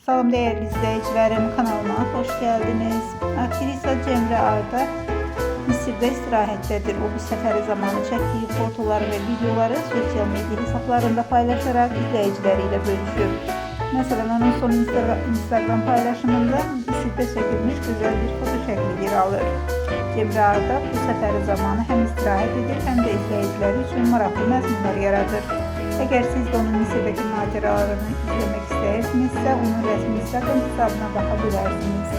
Salam değerli izleyicilerim, kanalıma hoş geldiniz. Aktrisa Cemre Arda Mısır'da istirahattedir. O bu seferi zamanı çektiği fotoları ve videoları sosyal medya hesaplarında paylaşarak izleyicileriyle bölüşüyor. Mesela onun son Instagram paylaşımında Mısır'da çekilmiş güzel bir foto şekli yer alır. Cemre Arda bu seferi zamanı hem istirahat edir hem de izleyicileri için maraklı məzmunlar yaradır. Eğer siz de onun Mısır'daki maceralarını izlemek istersinizse onun resmi Instagram hesabına bakabilirsiniz.